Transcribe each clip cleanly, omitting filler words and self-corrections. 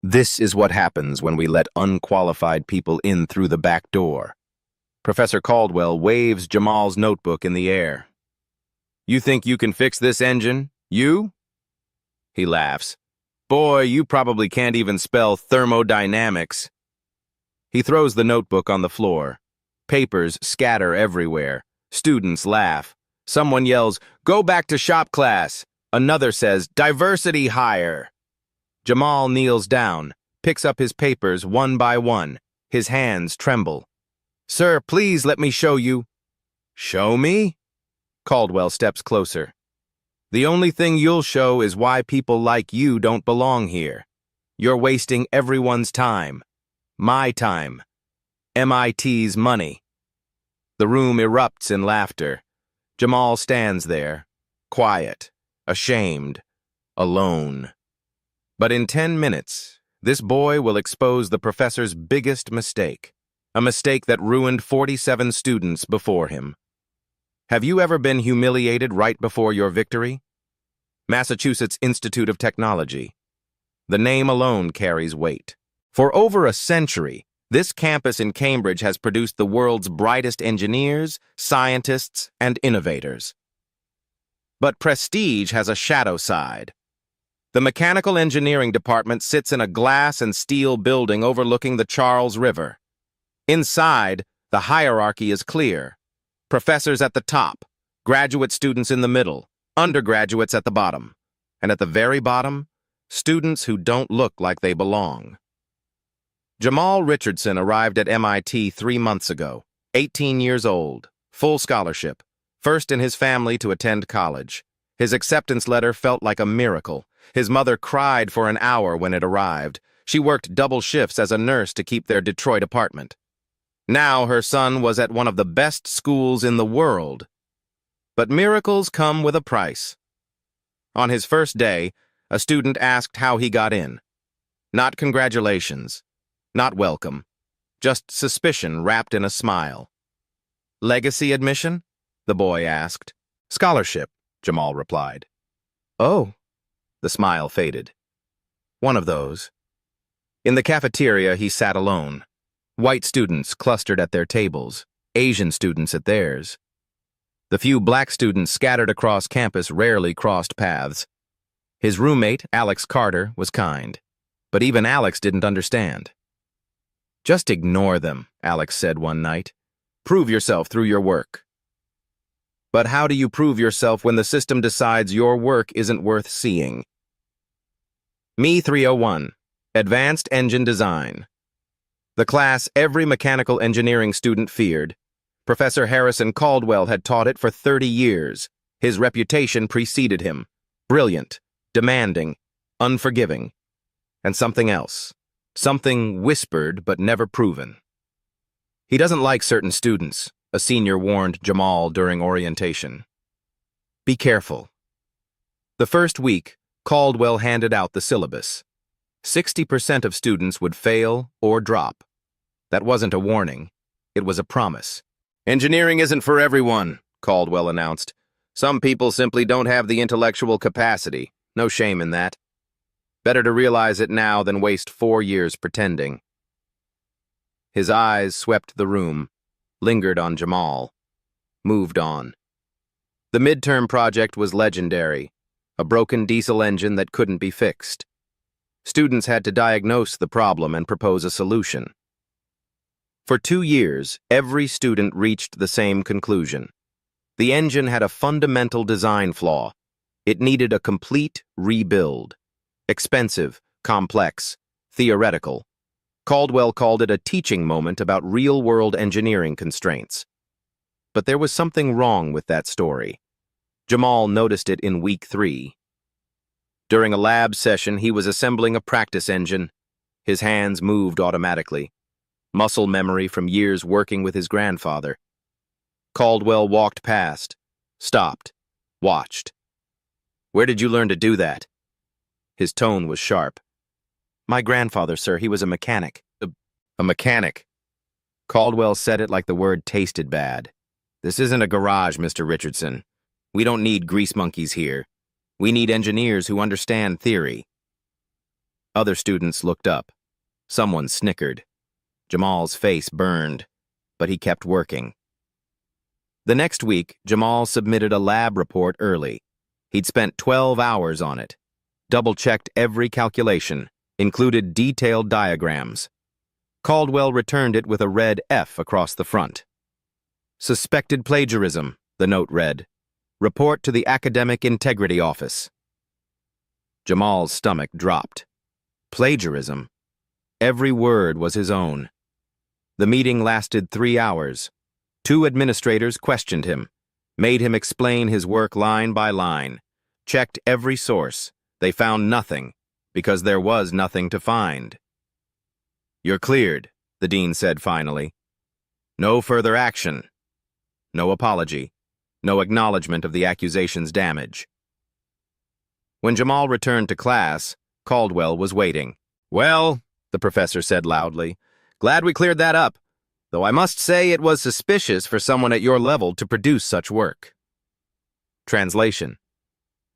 This is what happens when we let unqualified people in through the back door. Professor Caldwell waves Jamal's notebook in the air. You think you can fix this engine? You? He laughs. Boy, you probably can't even spell thermodynamics. He throws the notebook on the floor. Papers scatter everywhere. Students laugh. Someone yells, "Go back to shop class." Another says, "Diversity hire." Jamal kneels down, picks up his papers one by one. His hands tremble. "Sir, please let me show you." "Show me?" Caldwell steps closer. "The only thing you'll show is why people like you don't belong here. You're wasting everyone's time. My time. MIT's money." The room erupts in laughter. Jamal stands there, quiet, ashamed, alone. But in 10 minutes, this boy will expose the professor's biggest mistake, a mistake that ruined 47 students before him. Have you ever been humiliated right before your victory? Massachusetts Institute of Technology. The name alone carries weight. For over a century, this campus in Cambridge has produced the world's brightest engineers, scientists, and innovators. But prestige has a shadow side. The mechanical engineering department sits in a glass and steel building overlooking the Charles River. Inside, the hierarchy is clear. Professors at the top, graduate students in the middle, undergraduates at the bottom, and at the very bottom, students who don't look like they belong. Jamal Richardson arrived at MIT 3 months ago, 18 years old, full scholarship, first in his family to attend college. His acceptance letter felt like a miracle. His mother cried for an hour when it arrived. She worked double shifts as a nurse to keep their Detroit apartment. Now her son was at one of the best schools in the world. But miracles come with a price. On his first day, a student asked how he got in. Not congratulations. Not welcome. Just suspicion wrapped in a smile. Legacy admission? The boy asked. Scholarship, Jamal replied. Oh. The smile faded. One of those. In the cafeteria, he sat alone. White students clustered at their tables, Asian students at theirs. The few black students scattered across campus rarely crossed paths. His roommate, Alex Carter, was kind. But even Alex didn't understand. Just ignore them, Alex said one night. Prove yourself through your work. But how do you prove yourself when the system decides your work isn't worth seeing? Me 301, Advanced Engine Design. The class every mechanical engineering student feared. Professor Harrison Caldwell had taught it for 30 years. His reputation preceded him. Brilliant, demanding, unforgiving. And something else. Something whispered but never proven. He doesn't like certain students, a senior warned Jamal during orientation. Be careful. The first week, Caldwell handed out the syllabus. 60% of students would fail or drop. That wasn't a warning. It was a promise. Engineering isn't for everyone, Caldwell announced. Some people simply don't have the intellectual capacity. No shame in that. Better to realize it now than waste 4 years pretending. His eyes swept the room, lingered on Jamal, moved on. The midterm project was legendary, a broken diesel engine that couldn't be fixed. Students had to diagnose the problem and propose a solution. For 2 years, every student reached the same conclusion. The engine had a fundamental design flaw. It needed a complete rebuild. Expensive, complex, theoretical. Caldwell called it a teaching moment about real-world engineering constraints. But there was something wrong with that story. Jamal noticed it in week 3. During a lab session, he was assembling a practice engine. His hands moved automatically. Muscle memory from years working with his grandfather. Caldwell walked past, stopped, watched. Where did you learn to do that? His tone was sharp. My grandfather, sir, he was a mechanic. A mechanic. Caldwell said it like the word tasted bad. This isn't a garage, Mr. Richardson. We don't need grease monkeys here. We need engineers who understand theory. Other students looked up. Someone snickered. Jamal's face burned, but he kept working. The next week, Jamal submitted a lab report early. He'd spent 12 hours on it, double-checked every calculation, included detailed diagrams. Caldwell returned it with a red F across the front. Suspected plagiarism, the note read. Report to the Academic Integrity Office. Jamal's stomach dropped. Plagiarism? Every word was his own. The meeting lasted 3 hours. 2 administrators questioned him, made him explain his work line by line, checked every source. They found nothing, because there was nothing to find. "You're cleared," the dean said finally. No further action. No apology. No acknowledgement of the accusation's damage. When Jamal returned to class, Caldwell was waiting. "Well," the professor said loudly, "glad we cleared that up, though I must say it was suspicious for someone at your level to produce such work." Translation: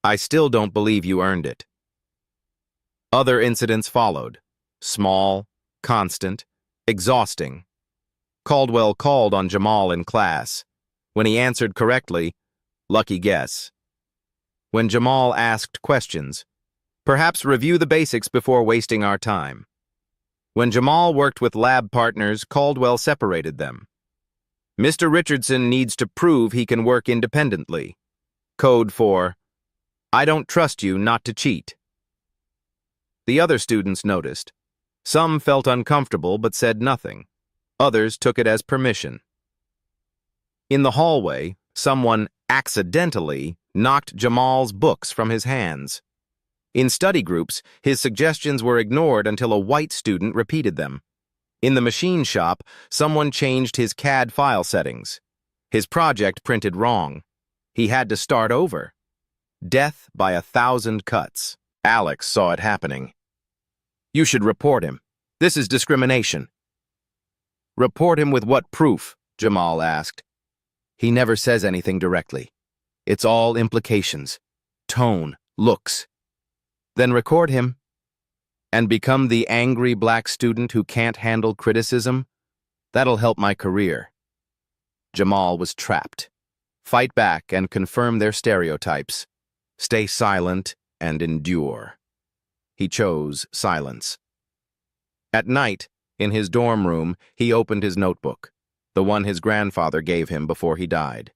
I still don't believe you earned it. Other incidents followed. Small, constant, exhausting. Caldwell called on Jamal in class. When he answered correctly, lucky guess. When Jamal asked questions, perhaps review the basics before wasting our time. When Jamal worked with lab partners, Caldwell separated them. Mr. Richardson needs to prove he can work independently. Code for, I don't trust you not to cheat. The other students noticed. Some felt uncomfortable but said nothing. Others took it as permission. In the hallway, someone accidentally knocked Jamal's books from his hands. In study groups, his suggestions were ignored until a white student repeated them. In the machine shop, someone changed his CAD file settings. His project printed wrong. He had to start over. Death by 1,000 cuts. Alex saw it happening. "You should report him. This is discrimination." "Report him with what proof?" Jamal asked. "He never says anything directly. It's all implications. Tone, looks." "Then record him. And become the angry black student who can't handle criticism? That'll help my career." Jamal was trapped. Fight back and confirm their stereotypes. Stay silent and endure. He chose silence. At night, in his dorm room, he opened his notebook, the one his grandfather gave him before he died.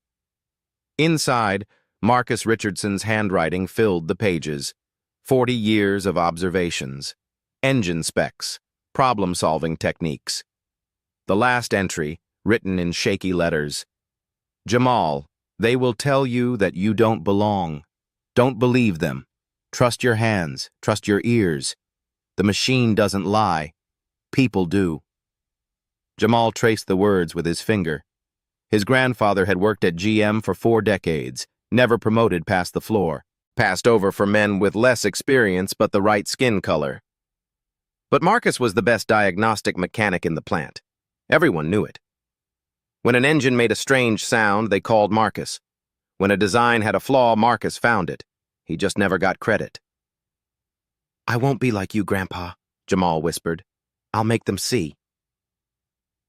Inside, Marcus Richardson's handwriting filled the pages. 40 years of observations, engine specs, problem-solving techniques. The last entry, written in shaky letters. "Jamal, they will tell you that you don't belong. Don't believe them. Trust your hands, trust your ears. The machine doesn't lie. People do." Jamal traced the words with his finger. His grandfather had worked at GM for 4 decades, never promoted past the floor, passed over for men with less experience but the right skin color. But Marcus was the best diagnostic mechanic in the plant. Everyone knew it. When an engine made a strange sound, they called Marcus. When a design had a flaw, Marcus found it. He just never got credit. "I won't be like you, Grandpa," Jamal whispered. "I'll make them see."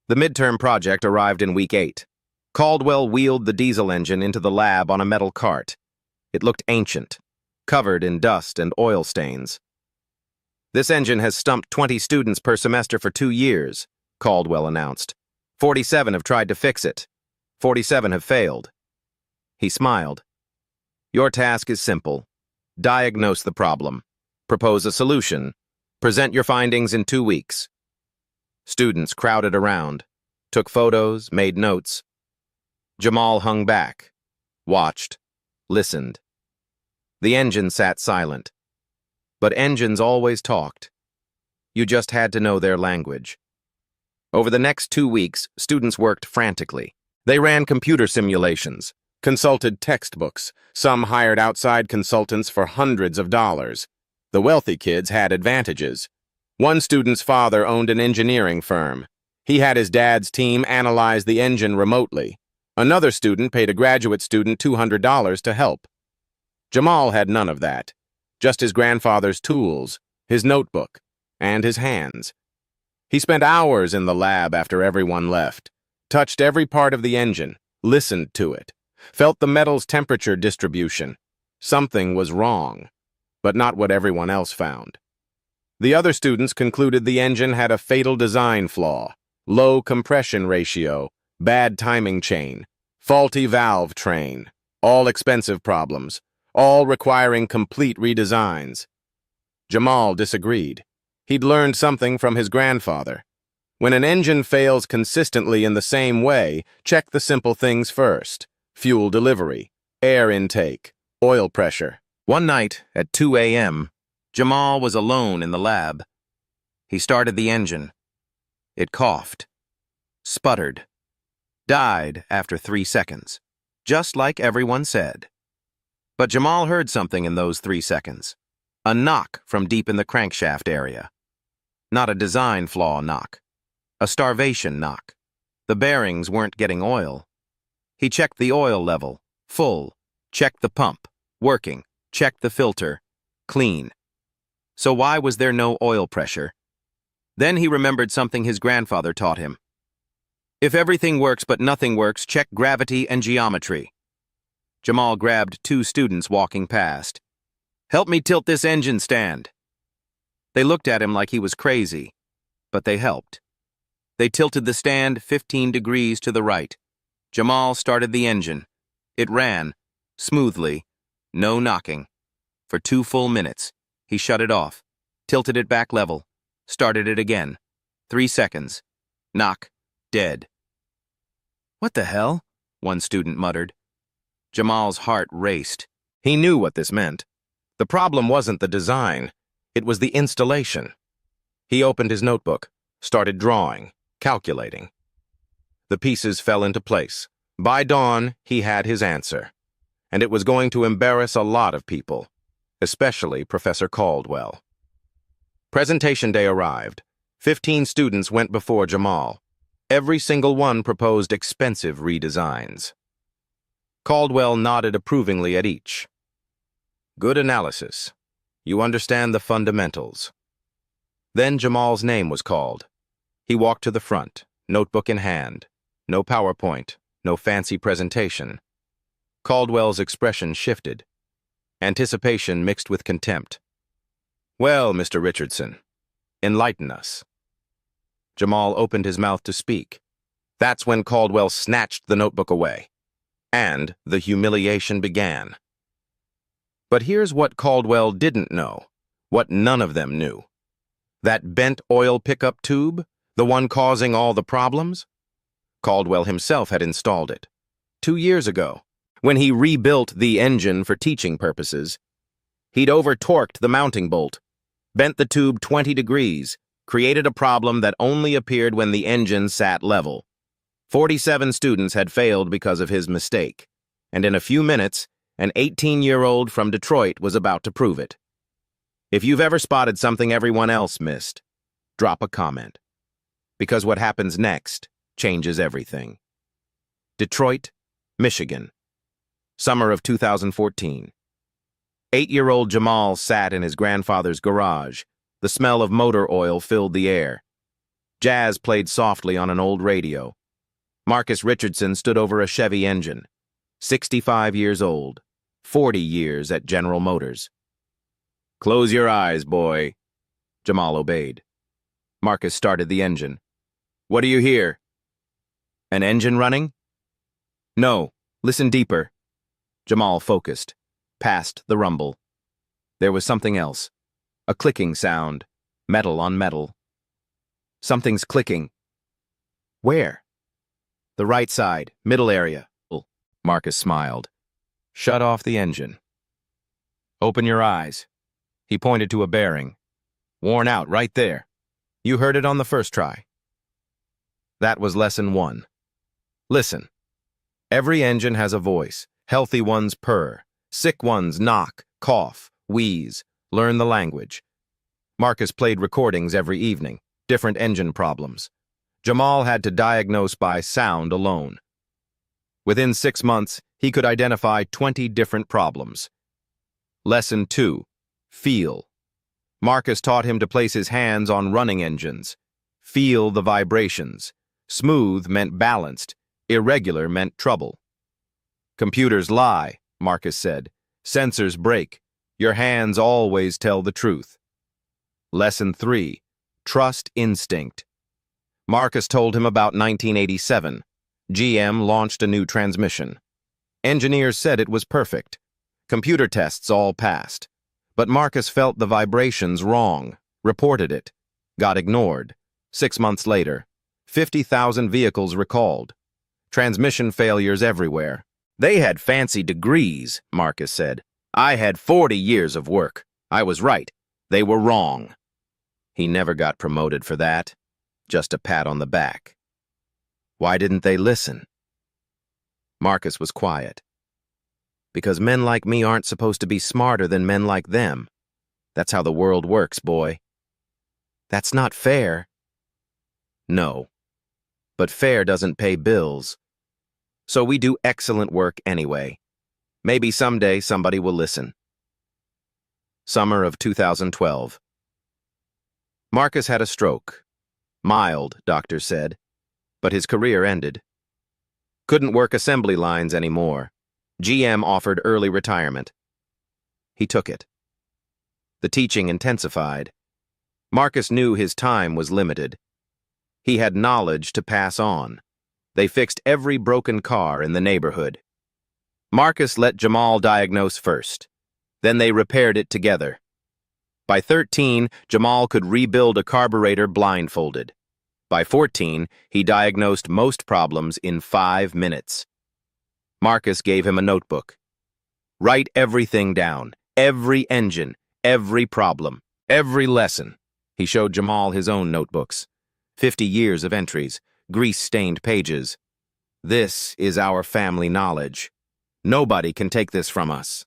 The midterm project arrived in week 8. Caldwell wheeled the diesel engine into the lab on a metal cart. It looked ancient, covered in dust and oil stains. "This engine has stumped 20 students per semester for 2 years, Caldwell announced. 47 have tried to fix it. 47 have failed." He smiled. "Your task is simple. Diagnose the problem. Propose a solution. Present your findings in 2 weeks. Students crowded around, took photos, made notes. Jamal hung back, watched, listened. The engine sat silent. But engines always talked. You just had to know their language. Over the next 2 weeks, students worked frantically. They ran computer simulations, consulted textbooks. Some hired outside consultants for hundreds of dollars. The wealthy kids had advantages. One student's father owned an engineering firm. He had his dad's team analyze the engine remotely. Another student paid a graduate student $200 to help. Jamal had none of that, just his grandfather's tools, his notebook, and his hands. He spent hours in the lab after everyone left, touched every part of the engine, listened to it, felt the metal's temperature distribution. Something was wrong, but not what everyone else found. The other students concluded the engine had a fatal design flaw, low compression ratio, bad timing chain, faulty valve train, all expensive problems, all requiring complete redesigns. Jamal disagreed. He'd learned something from his grandfather. When an engine fails consistently in the same way, check the simple things first: fuel delivery, air intake, oil pressure. One night at 2 a.m., Jamal was alone in the lab. He started the engine. It coughed, sputtered, died after 3 seconds, just like everyone said. But Jamal heard something in those 3 seconds. A knock from deep in the crankshaft area. Not a design flaw knock. A starvation knock. The bearings weren't getting oil. He checked the oil level, full. Checked the pump, working. Checked the filter, clean. So why was there no oil pressure? Then he remembered something his grandfather taught him. If everything works but nothing works, check gravity and geometry. Jamal grabbed 2 students walking past. Help me tilt this engine stand. They looked at him like he was crazy, but they helped. They tilted the stand 15 degrees to the right. Jamal started the engine. It ran, smoothly, no knocking. For 2 full minutes, he shut it off, tilted it back level, started it again. 3 seconds. Knock. Dead. What the hell? One student muttered. Jamal's heart raced. He knew what this meant. The problem wasn't the design. It was the installation. He opened his notebook, started drawing, calculating. The pieces fell into place. By dawn, he had his answer. And it was going to embarrass a lot of people, especially Professor Caldwell. Presentation day arrived. 15 students went before Jamal. Every single one proposed expensive redesigns. Caldwell nodded approvingly at each. Good analysis. You understand the fundamentals. Then Jamal's name was called. He walked to the front, notebook in hand. No PowerPoint, no fancy presentation. Caldwell's expression shifted. Anticipation mixed with contempt. Well, Mr. Richardson, enlighten us. Jamal opened his mouth to speak. That's when Caldwell snatched the notebook away. And the humiliation began. But here's what Caldwell didn't know, what none of them knew. That bent oil pickup tube, the one causing all the problems? Caldwell himself had installed it. 2 years ago, when he rebuilt the engine for teaching purposes. He'd over-torqued the mounting bolt, bent the tube 20 degrees, created a problem that only appeared when the engine sat level. 47 students had failed because of his mistake, and in a few minutes, an 18-year-old from Detroit was about to prove it. If you've ever spotted something everyone else missed, drop a comment. Because what happens next changes everything. Detroit, Michigan. Summer of 2014. 8-year-old Jamal sat in his grandfather's garage. The smell of motor oil filled the air. Jazz played softly on an old radio. Marcus Richardson stood over a Chevy engine. 65 years old. 40 years at General Motors. Close your eyes, boy. Jamal obeyed. Marcus started the engine. What do you hear? An engine running? No. Listen deeper. Jamal focused, past the rumble. There was something else. A clicking sound, metal on metal. Something's clicking. Where? The right side, middle area. Marcus smiled. Shut off the engine. Open your eyes. He pointed to a bearing. Worn out right there. You heard it on the first try. That was lesson 1. Listen. Every engine has a voice. Healthy ones purr. Sick ones knock, cough, wheeze. Learn the language. Marcus played recordings every evening. Different engine problems. Jamal had to diagnose by sound alone. Within 6 months, he could identify 20 different problems. Lesson 2. Feel. Marcus taught him to place his hands on running engines. Feel the vibrations. Smooth meant balanced. Irregular meant trouble. Computers lie, Marcus said. Sensors break. Your hands always tell the truth. Lesson 3. Trust instinct. Marcus told him about 1987. GM launched a new transmission. Engineers said it was perfect. Computer tests all passed. But Marcus felt the vibrations wrong, reported it, got ignored. 6 months later, 50,000 vehicles recalled. Transmission failures everywhere. They had fancy degrees, Marcus said. I had 40 years of work. I was right. They were wrong. He never got promoted for that. Just a pat on the back. Why didn't they listen? Marcus was quiet. Because men like me aren't supposed to be smarter than men like them. That's how the world works, boy. That's not fair. No. But fair doesn't pay bills. So we do excellent work anyway. Maybe someday somebody will listen. Summer of 2012. Marcus had a stroke. Mild, doctors said. But his career ended. Couldn't work assembly lines anymore. GM offered early retirement. He took it. The teaching intensified. Marcus knew his time was limited. He had knowledge to pass on. They fixed every broken car in the neighborhood. Marcus let Jamal diagnose first. Then they repaired it together. By 13, Jamal could rebuild a carburetor blindfolded. By 14, he diagnosed most problems in 5 minutes. Marcus gave him a notebook. Write everything down, every engine, every problem, every lesson. He showed Jamal his own notebooks. 50 years of entries, grease-stained pages. This is our family knowledge. Nobody can take this from us.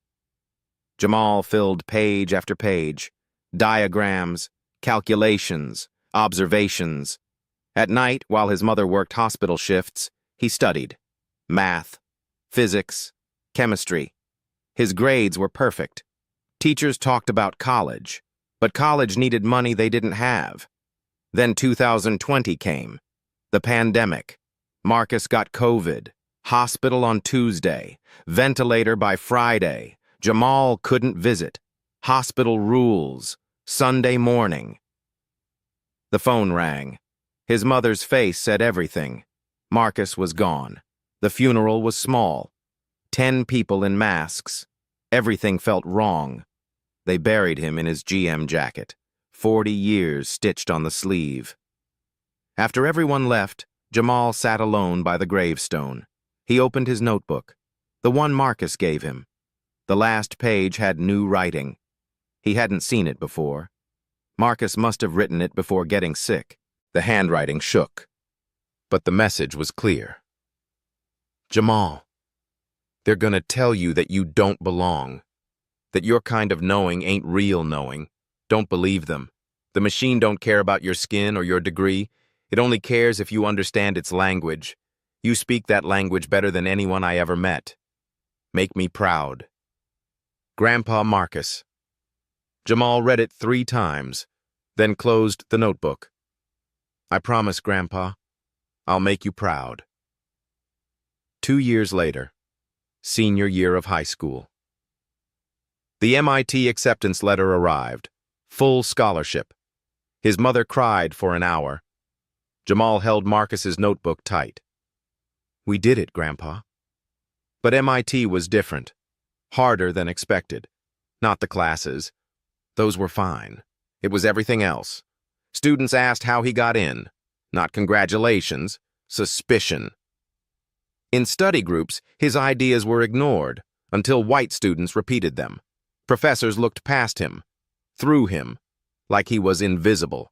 Jamal filled page after page. Diagrams, calculations, observations. At night, while his mother worked hospital shifts, he studied. Math, physics, chemistry. His grades were perfect. Teachers talked about college, but college needed money they didn't have. Then 2020 came. The pandemic. Marcus got COVID. Hospital on Tuesday. Ventilator by Friday. Jamal couldn't visit. Hospital rules. Sunday morning. The phone rang. His mother's face said everything. Marcus was gone. The funeral was small. 10 people in masks. Everything felt wrong. They buried him in his GM jacket. 40 years stitched on the sleeve. After everyone left, Jamal sat alone by the gravestone. He opened his notebook, the one Marcus gave him. The last page had new writing. He hadn't seen it before. Marcus must have written it before getting sick. The handwriting shook. But the message was clear. Jamal, they're gonna tell you that you don't belong. That your kind of knowing ain't real knowing. Don't believe them. The machine don't care about your skin or your degree. It only cares if you understand its language. You speak that language better than anyone I ever met. Make me proud. Grandpa Marcus. Jamal read it 3 times, then closed the notebook. I promise, Grandpa, I'll make you proud. 2 years later, senior year of high school. The MIT acceptance letter arrived. Full scholarship. His mother cried for an hour. Jamal held Marcus's notebook tight. We did it, Grandpa. But MIT was different. Harder than expected. Not the classes. Those were fine. It was everything else. Students asked how he got in. Not congratulations, suspicion. In study groups, his ideas were ignored until white students repeated them. Professors looked past him, through him, like he was invisible.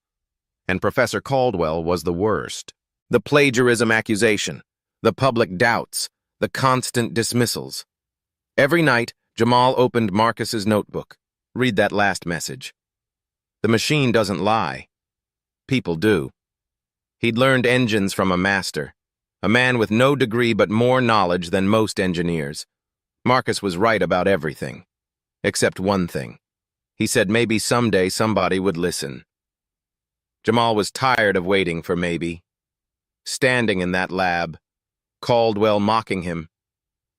And Professor Caldwell was the worst. The plagiarism accusation, the public doubts, the constant dismissals. Every night, Jamal opened Marcus's notebook. Read that last message. The machine doesn't lie. People do. He'd learned engines from a master, a man with no degree but more knowledge than most engineers. Marcus was right about everything, except one thing. He said maybe someday somebody would listen. Jamal was tired of waiting for maybe. Standing in that lab, Caldwell mocking him,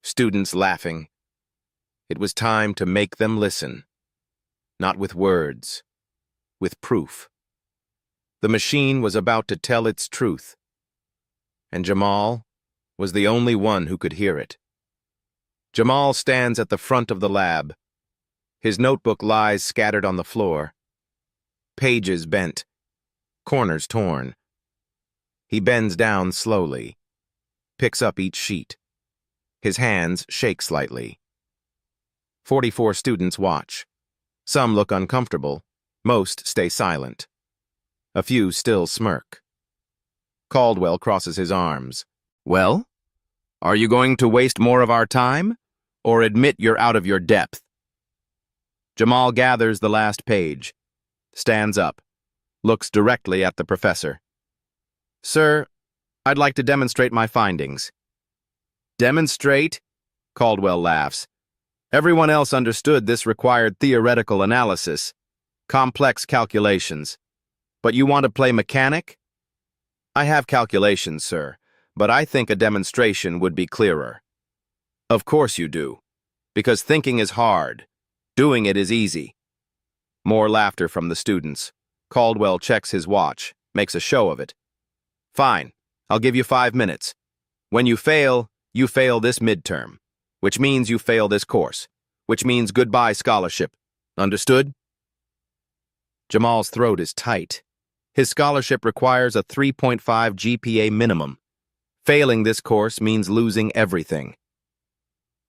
students laughing. It was time to make them listen. Not with words, with proof. The machine was about to tell its truth, and Jamal was the only one who could hear it. Jamal stands at the front of the lab. His notebook lies scattered on the floor. Pages bent, corners torn. He bends down slowly, picks up each sheet. His hands shake slightly. 44 students watch. Some look uncomfortable. Most stay silent. A few still smirk. Caldwell crosses his arms. Well, are you going to waste more of our time, or admit you're out of your depth? Jamal gathers the last page, stands up, looks directly at the professor. Sir, I'd like to demonstrate my findings. Demonstrate? Caldwell laughs. Everyone else understood this required theoretical analysis, complex calculations. But you want to play mechanic? I have calculations, sir, but I think a demonstration would be clearer. Of course you do, because thinking is hard. Doing it is easy. More laughter from the students. Caldwell checks his watch, makes a show of it. Fine, I'll give you 5 minutes. When you fail this midterm, which means you fail this course, which means goodbye scholarship. Understood? Jamal's throat is tight. His scholarship requires a 3.5 GPA minimum. Failing this course means losing everything.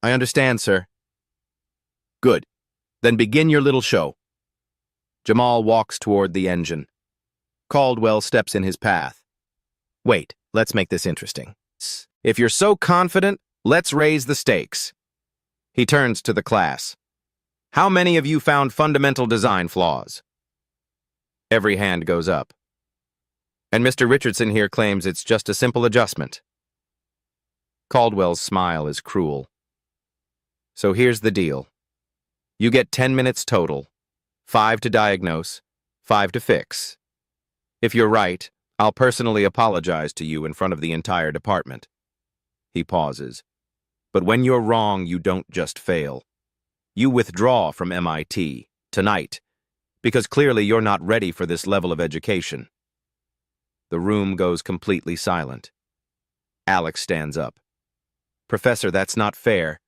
I understand, sir. Good. Then begin your little show. Jamal walks toward the engine. Caldwell steps in his path. Wait, let's make this interesting. If you're so confident, let's raise the stakes. He turns to the class. How many of you found fundamental design flaws? Every hand goes up. And Mr. Richardson here claims it's just a simple adjustment. Caldwell's smile is cruel. So here's the deal. You get 10 minutes total, 5 to diagnose, 5 to fix. If you're right, I'll personally apologize to you in front of the entire department. He pauses. But when you're wrong, you don't just fail. You withdraw from MIT, tonight, because clearly you're not ready for this level of education. The room goes completely silent. Alex stands up. Professor, that's not fair.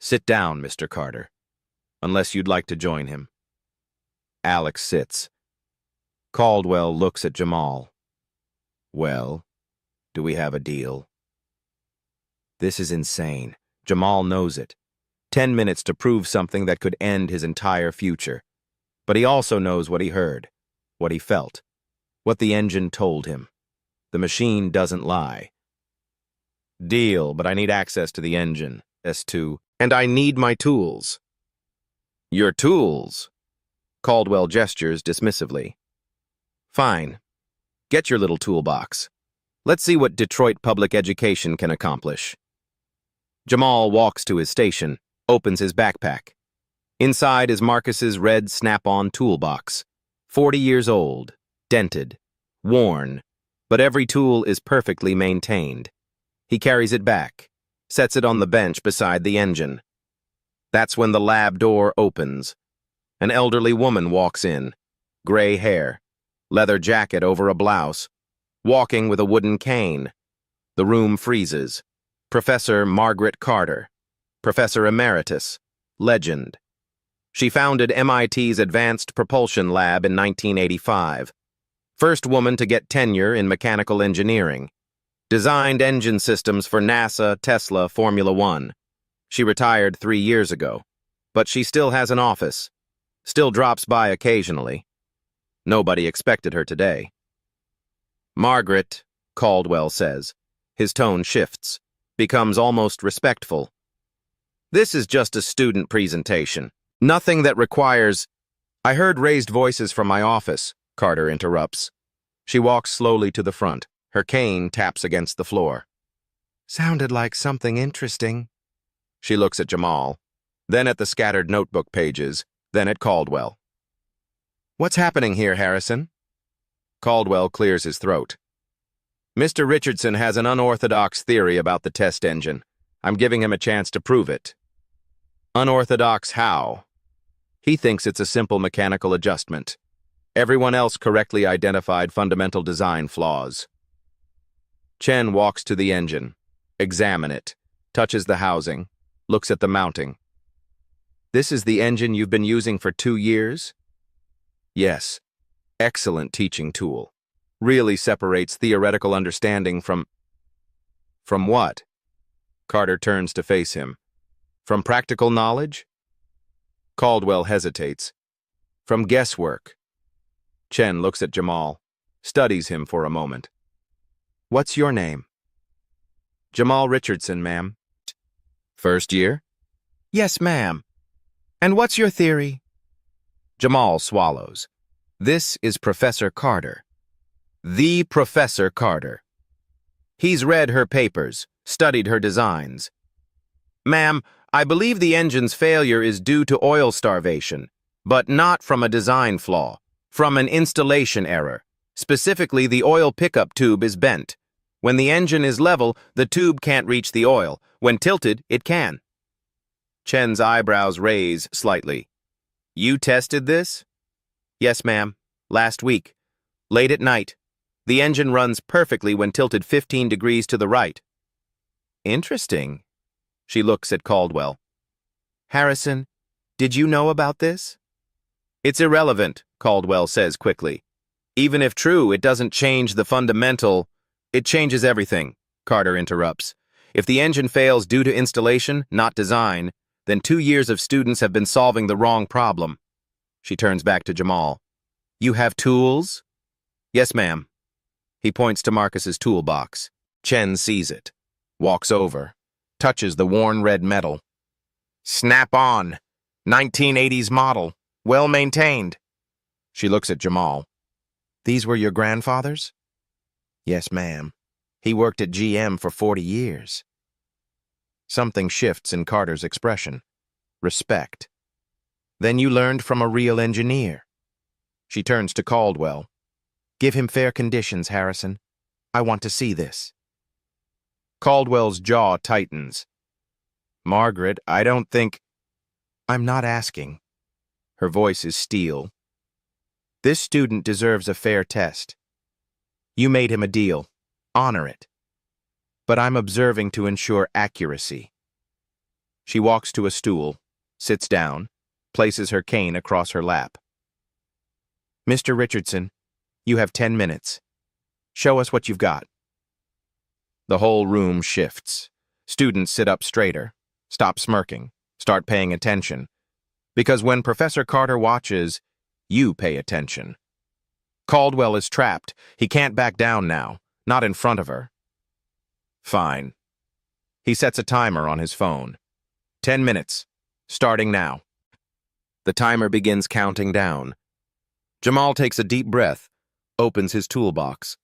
Sit down, Mr. Carter, unless you'd like to join him. Alex sits. Caldwell looks at Jamal. Well, do we have a deal? This is insane. Jamal knows it. 10 minutes to prove something that could end his entire future. But he also knows what he heard, what he felt, what the engine told him. The machine doesn't lie. Deal, but I need access to the engine, S2, and I need my tools. Your tools? Caldwell gestures dismissively. Fine. Get your little toolbox. Let's see what Detroit public education can accomplish. Jamal walks to his station, opens his backpack. Inside is Marcus's red snap-on toolbox. 40 years old, dented, worn, but every tool is perfectly maintained. He carries it back, sets it on the bench beside the engine. That's when the lab door opens. An elderly woman walks in, gray hair, leather jacket over a blouse, walking with a wooden cane. The room freezes. Professor Margaret Carter, Professor Emeritus, legend. She founded MIT's Advanced Propulsion Lab in 1985. First woman to get tenure in mechanical engineering. Designed engine systems for NASA, Tesla, Formula One. She retired 3 years ago, but she still has an office. Still drops by occasionally. Nobody expected her today. Margaret, Caldwell says. His tone shifts, becomes almost respectful. This is just a student presentation. Nothing that requires... I heard raised voices from my office, Carter interrupts. She walks slowly to the front. Her cane taps against the floor. Sounded like something interesting. She looks at Jamal, then at the scattered notebook pages, then at Caldwell. What's happening here, Harrison? Caldwell clears his throat. Mr. Richardson has an unorthodox theory about the test engine. I'm giving him a chance to prove it. Unorthodox how? He thinks it's a simple mechanical adjustment. Everyone else correctly identified fundamental design flaws. Chen walks to the engine, examines it, touches the housing, looks at the mounting. This is the engine you've been using for 2 years? Yes. Excellent teaching tool. Really separates theoretical understanding from... From what? Carter turns to face him. From practical knowledge? Caldwell hesitates. From guesswork. Chen looks at Jamal, studies him for a moment. What's your name? Jamal Richardson, ma'am. First year? Yes, ma'am. And what's your theory? Jamal swallows. This is Professor Carter. The Professor Carter. He's read her papers, studied her designs. Ma'am, I believe the engine's failure is due to oil starvation, but not from a design flaw, from an installation error. Specifically, the oil pickup tube is bent. When the engine is level, the tube can't reach the oil. When tilted, it can. Chen's eyebrows raise slightly. You tested this? Yes, ma'am. Last week. Late at night. The engine runs perfectly when tilted 15 degrees to the right. Interesting. She looks at Caldwell. Harrison, did you know about this? It's irrelevant, Caldwell says quickly. Even if true, it doesn't change the fundamental. It changes everything, Carter interrupts. If the engine fails due to installation, not design, then 2 years of students have been solving the wrong problem. She turns back to Jamal. You have tools? Yes, ma'am. He points to Marcus's toolbox. Chen sees it, walks over, touches the worn red metal. Snap on. 1980s model. Well maintained. She looks at Jamal. These were your grandfather's? Yes, ma'am. He worked at GM for 40 years. Something shifts in Carter's expression. Respect. Then you learned from a real engineer. She turns to Caldwell. Give him fair conditions, Harrison. I want to see this. Caldwell's jaw tightens. Margaret, I don't think... I'm not asking. Her voice is steel. This student deserves a fair test. You made him a deal. Honor it. But I'm observing to ensure accuracy. She walks to a stool, sits down, places her cane across her lap. Mr. Richardson, you have 10 minutes. Show us what you've got. The whole room shifts. Students sit up straighter, stop smirking, start paying attention. Because when Professor Carter watches, you pay attention. Caldwell is trapped. He can't back down now, not in front of her. Fine. He sets a timer on his phone. 10 minutes, starting now. The timer begins counting down. Jamal takes a deep breath, opens his toolbox.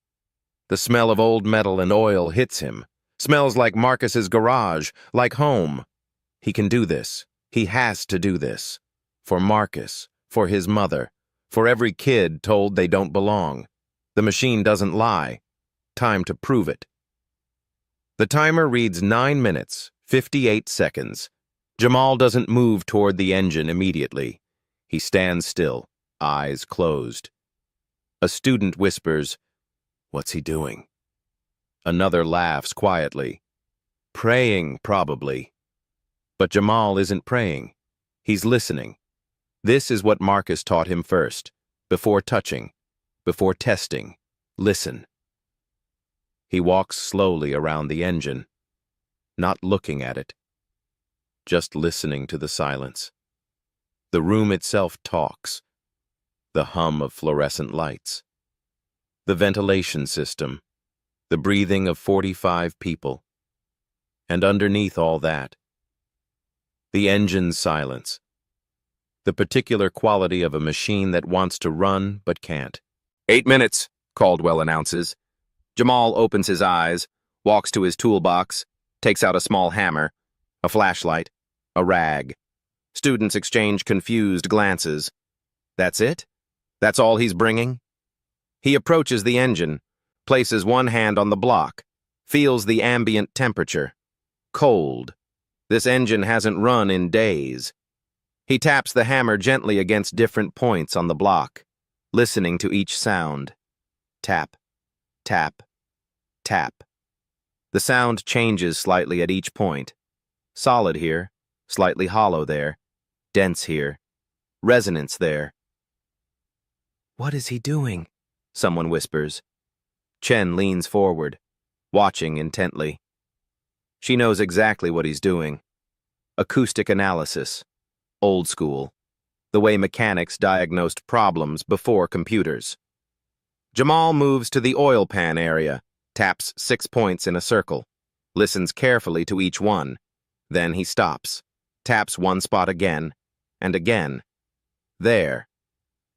The smell of old metal and oil hits him. Smells like Marcus's garage, like home. He can do this. He has to do this. For Marcus, for his mother, for every kid told they don't belong. The machine doesn't lie. Time to prove it. The timer reads 9 minutes, 58 seconds. Jamal doesn't move toward the engine immediately. He stands still, eyes closed. A student whispers, "What's he doing?" Another laughs quietly. Praying, probably. But Jamal isn't praying. He's listening. This is what Marcus taught him first. Before touching, before testing, listen. He walks slowly around the engine, not looking at it, just listening to the silence. The room itself talks. The hum of fluorescent lights. The ventilation system. The breathing of 45 people. And underneath all that, the engine's silence. The particular quality of a machine that wants to run but can't. 8 minutes, Caldwell announces. Jamal opens his eyes, walks to his toolbox, takes out a small hammer, a flashlight, a rag. Students exchange confused glances. That's it? That's all he's bringing? He approaches the engine, places one hand on the block, feels the ambient temperature. Cold. This engine hasn't run in days. He taps the hammer gently against different points on the block, listening to each sound. Tap, tap, tap. The sound changes slightly at each point. Solid here, slightly hollow there, dense here, resonance there. What is he doing? Someone whispers. Chen leans forward, watching intently. She knows exactly what he's doing. Acoustic analysis. Old school. The way mechanics diagnosed problems before computers. Jamal moves to the oil pan area, taps 6 points in a circle, listens carefully to each one. Then he stops, taps one spot again, and again. There.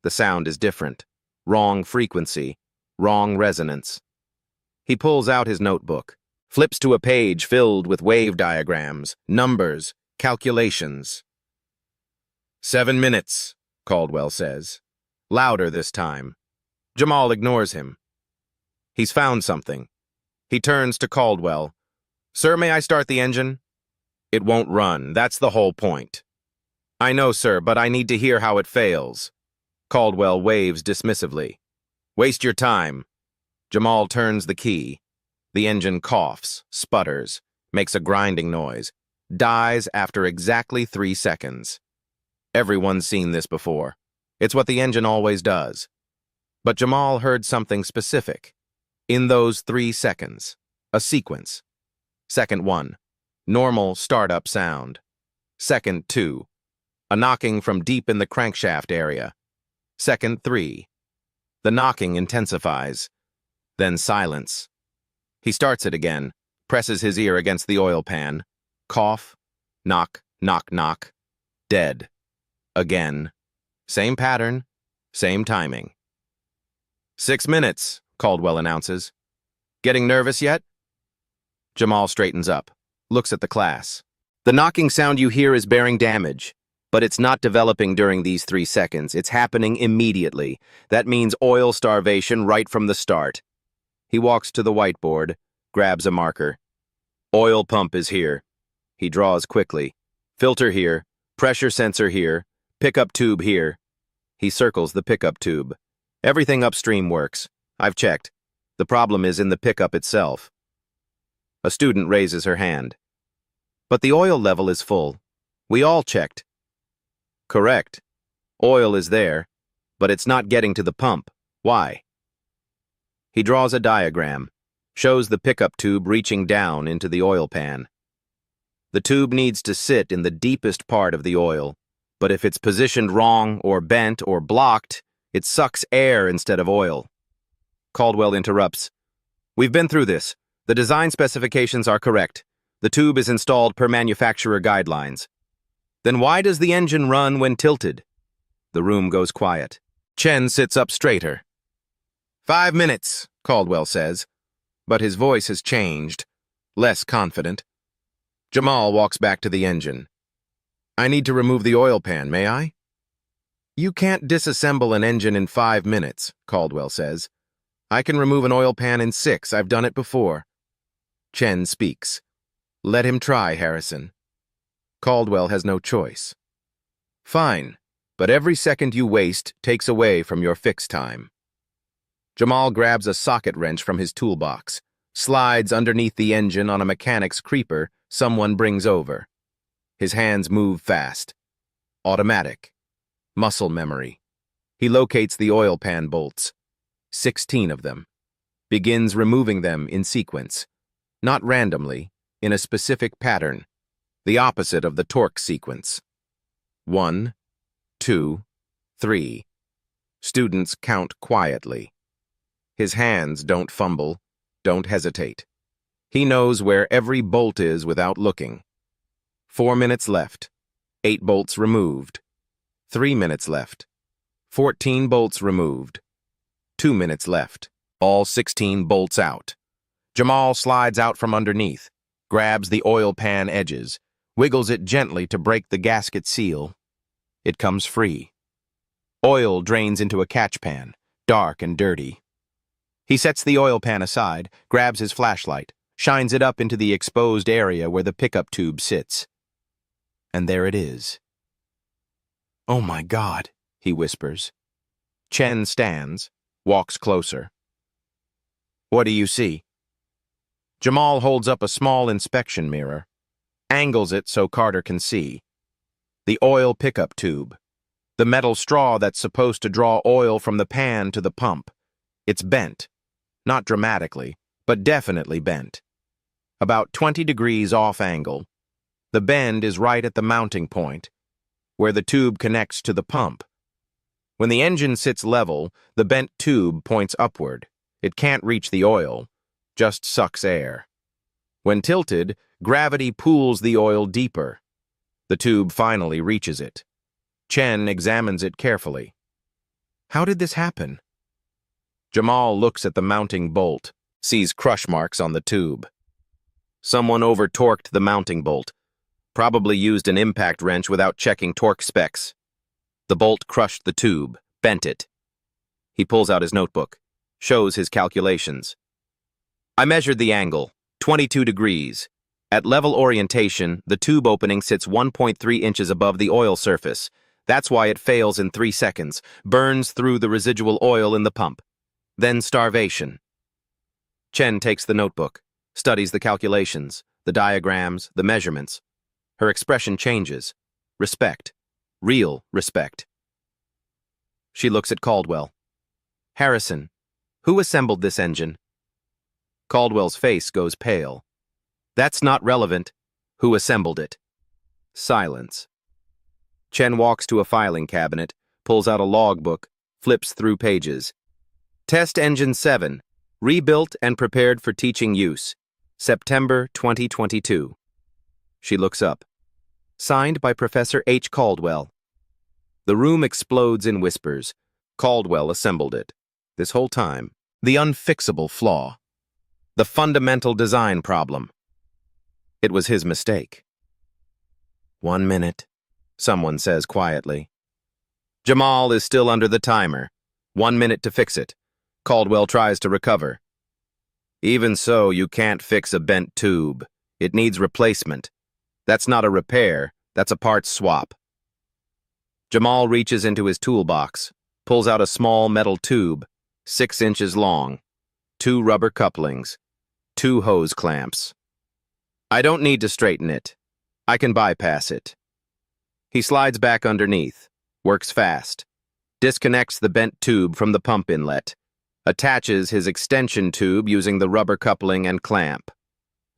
The sound is different. Wrong frequency. Wrong resonance. He pulls out his notebook, flips to a page filled with wave diagrams, numbers, calculations. 7 minutes, Caldwell says. Louder this time. Jamal ignores him. He's found something. He turns to Caldwell. Sir, may I start the engine? It won't run. That's the whole point. I know, sir, but I need to hear how it fails. Caldwell waves dismissively. Waste your time. Jamal turns the key. The engine coughs, sputters, makes a grinding noise, dies after exactly 3 seconds. Everyone's seen this before. It's what the engine always does. But Jamal heard something specific. In those 3 seconds, a sequence. Second 1, normal startup sound. Second 2, a knocking from deep in the crankshaft area. Second 3, the knocking intensifies. Then silence. He starts it again, presses his ear against the oil pan. Cough, knock, knock, knock. Dead. Again. Same pattern, same timing. 6 minutes, Caldwell announces. Getting nervous yet? Jamal straightens up, looks at the class. The knocking sound you hear is bearing damage, but it's not developing during these 3 seconds. It's happening immediately. That means oil starvation right from the start. He walks to the whiteboard, grabs a marker. Oil pump is here. He draws quickly. Filter here, pressure sensor here, pickup tube here. He circles the pickup tube. Everything upstream works. I've checked. The problem is in the pickup itself. A student raises her hand. But the oil level is full. We all checked. Correct. Oil is there, but it's not getting to the pump. Why? He draws a diagram, shows the pickup tube reaching down into the oil pan. The tube needs to sit in the deepest part of the oil, but if it's positioned wrong or bent or blocked, it sucks air instead of oil. Caldwell interrupts. We've been through this. The design specifications are correct. The tube is installed per manufacturer guidelines. Then why does the engine run when tilted? The room goes quiet. Chen sits up straighter. 5 minutes, Caldwell says, but his voice has changed, less confident. Jamal walks back to the engine. I need to remove the oil pan, may I? You can't disassemble an engine in 5 minutes, Caldwell says. I can remove an oil pan in 6. I've done it before. Chen speaks. Let him try, Harrison. Caldwell has no choice. Fine, but every second you waste takes away from your fix time. Jamal grabs a socket wrench from his toolbox, slides underneath the engine on a mechanic's creeper someone brings over. His hands move fast. Automatic. Muscle memory. He locates the oil pan bolts. 16 of them. Begins removing them in sequence. Not randomly, in a specific pattern. The opposite of the torque sequence. 1, 2, 3. Students count quietly. His hands don't fumble, don't hesitate. He knows where every bolt is without looking. 4 minutes left. 8 bolts removed. 3 minutes left. 14 bolts removed. 2 minutes left. All 16 bolts out. Jamal slides out from underneath, grabs the oil pan edges, wiggles it gently to break the gasket seal. It comes free. Oil drains into a catch pan, dark and dirty. He sets the oil pan aside, grabs his flashlight, shines it up into the exposed area where the pickup tube sits. And there it is. "Oh my God," he whispers. Chen stands, walks closer. "What do you see?" Jamal holds up a small inspection mirror, angles it so Carter can see. The oil pickup tube. The metal straw that's supposed to draw oil from the pan to the pump. It's bent. Not dramatically, but definitely bent. About 20 degrees off angle. The bend is right at the mounting point, where the tube connects to the pump. When the engine sits level, the bent tube points upward. It can't reach the oil, just sucks air. When tilted, gravity pulls the oil deeper. The tube finally reaches it. Chen examines it carefully. How did this happen? Jamal looks at the mounting bolt, sees crush marks on the tube. Someone over-torqued the mounting bolt. Probably used an impact wrench without checking torque specs. The bolt crushed the tube, bent it. He pulls out his notebook, shows his calculations. "I measured the angle, 22 degrees. At level orientation, the tube opening sits 1.3 inches above the oil surface. That's why it fails in 3 seconds, burns through the residual oil in the pump. Then starvation." Chen takes the notebook, studies the calculations, the diagrams, the measurements. Her expression changes. Respect. Real respect. She looks at Caldwell. "Harrison, who assembled this engine?" Caldwell's face goes pale. "That's not relevant. Who assembled it?" Silence. Chen walks to a filing cabinet, pulls out a logbook, flips through pages. "Test Engine 7, rebuilt and prepared for teaching use. September 2022. She looks up. Signed by Professor H. Caldwell. The room explodes in whispers. Caldwell assembled it. This whole time, the unfixable flaw. The fundamental design problem. It was his mistake. 1 minute, someone says quietly. Jamal is still under the timer. 1 minute to fix it. Caldwell tries to recover. Even so, you can't fix a bent tube. It needs replacement. That's not a repair, that's a parts swap. Jamal reaches into his toolbox, pulls out a small metal tube, 6 inches long, 2 rubber couplings, 2 hose clamps. I don't need to straighten it. I can bypass it. He slides back underneath, works fast, disconnects the bent tube from the pump inlet, attaches his extension tube using the rubber coupling and clamp,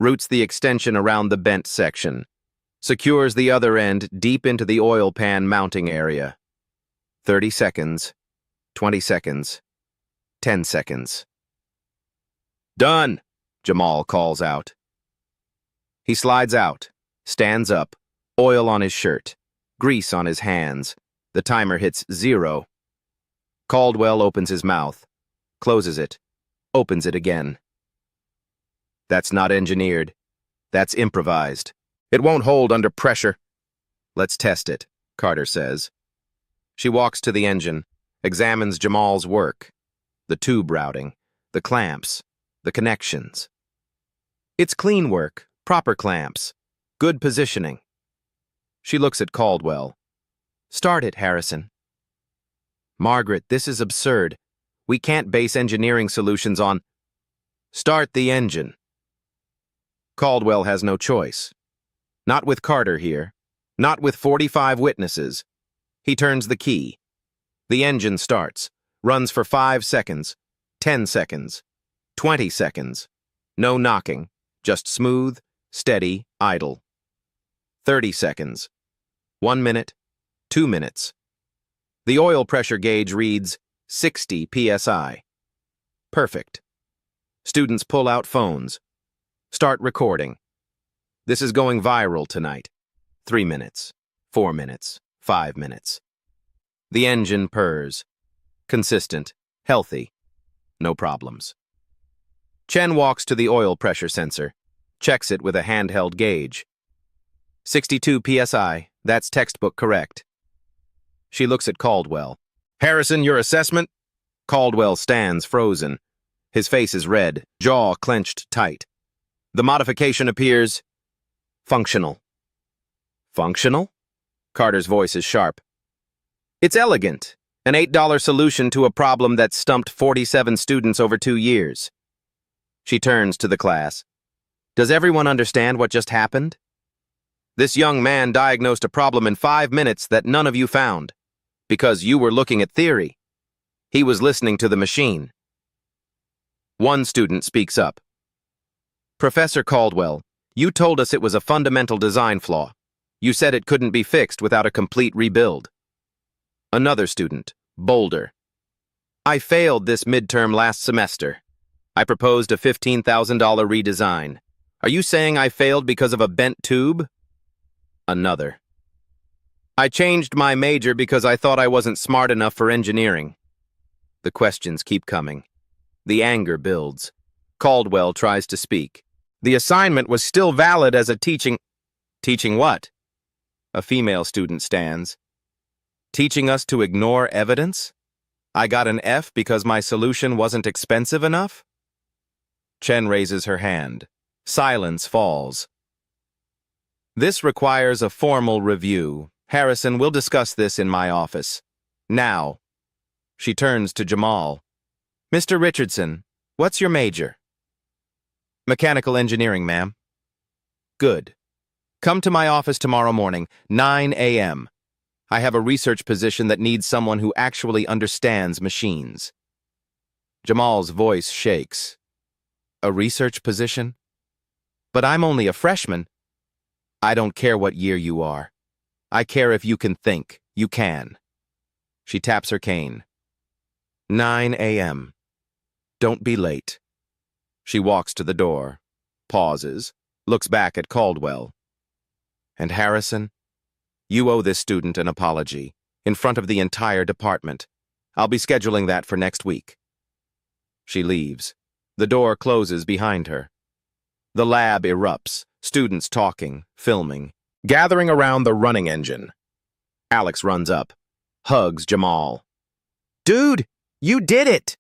routes the extension around the bent section, secures the other end deep into the oil pan mounting area. 30 seconds, 20 seconds, 10 seconds. Done, Jamal calls out. He slides out, stands up, oil on his shirt, grease on his hands. The timer hits 0. Caldwell opens his mouth, closes it, opens it again. That's not engineered. That's improvised. It won't hold under pressure. Let's test it, Carter says. She walks to the engine, examines Jamal's work, the tube routing, the clamps, the connections. It's clean work, proper clamps, good positioning. She looks at Caldwell. Start it, Harrison. Margaret, this is absurd. We can't base engineering solutions on... Start the engine. Caldwell has no choice. Not with Carter here. Not with 45 witnesses. He turns the key. The engine starts, runs for 5 seconds, 10 seconds, 20 seconds. No knocking, just smooth, steady, idle. 30 seconds. 1 minute, 2 minutes. The oil pressure gauge reads 60 psi. Perfect. Students pull out phones. Start recording. This is going viral tonight. 3 minutes, 4 minutes, 5 minutes. The engine purrs. Consistent, healthy, no problems. Chen walks to the oil pressure sensor, checks it with a handheld gauge. 62 psi, that's textbook correct. She looks at Caldwell. Harrison, your assessment? Caldwell stands frozen. His face is red, jaw clenched tight. The modification appears functional. Functional? Carter's voice is sharp. It's elegant. An $8 solution to a problem that stumped 47 students over 2 years. She turns to the class. Does everyone understand what just happened? This young man diagnosed a problem in 5 minutes that none of you found, because you were looking at theory. He was listening to the machine. One student speaks up. Professor Caldwell, you told us it was a fundamental design flaw. You said it couldn't be fixed without a complete rebuild. Another student, bolder. I failed this midterm last semester. I proposed a $15,000 redesign. Are you saying I failed because of a bent tube? Another. I changed my major because I thought I wasn't smart enough for engineering. The questions keep coming. The anger builds. Caldwell tries to speak. The assignment was still valid as a teaching... Teaching what? A female student stands. Teaching us to ignore evidence? I got an F because my solution wasn't expensive enough? Chen raises her hand. Silence falls. This requires a formal review. Harrison, we'll discuss this in my office. Now. She turns to Jamal. Mr. Richardson, what's your major? Mechanical engineering, ma'am. Good. Come to my office tomorrow morning, 9 a.m. I have a research position that needs someone who actually understands machines. Jamal's voice shakes. A research position? But I'm only a freshman. I don't care what year you are. I care if you can think. You can. She taps her cane. 9 a.m. Don't be late. She walks to the door, pauses, looks back at Caldwell. And Harrison, you owe this student an apology, in front of the entire department. I'll be scheduling that for next week. She leaves. The door closes behind her. The lab erupts, students talking, filming, gathering around the running engine. Alex runs up, hugs Jamal. Dude, you did it!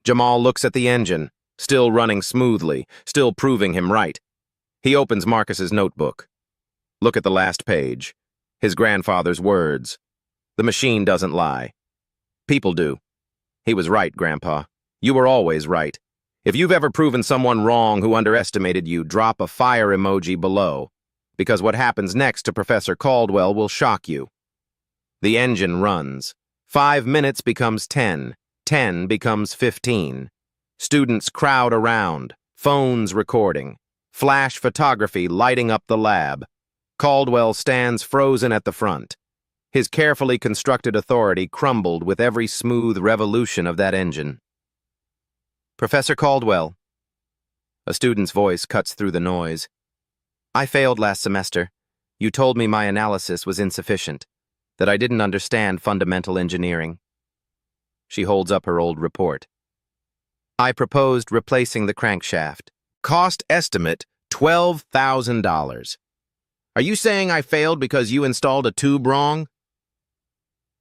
Jamal looks at the engine, still running smoothly, still proving him right. He opens Marcus's notebook. Look at the last page. His grandfather's words. The machine doesn't lie. People do. He was right, Grandpa. You were always right. If you've ever proven someone wrong who underestimated you, drop a fire emoji below, because what happens next to Professor Caldwell will shock you. The engine runs. 5 minutes becomes 10. 10 becomes 15. Students crowd around, phones recording, flash photography lighting up the lab. Caldwell stands frozen at the front. His carefully constructed authority crumbled with every smooth revolution of that engine. Professor Caldwell. A student's voice cuts through the noise. I failed last semester. You told me my analysis was insufficient, that I didn't understand fundamental engineering. She holds up her old report. I proposed replacing the crankshaft. Cost estimate, $12,000. Are you saying I failed because you installed a tube wrong?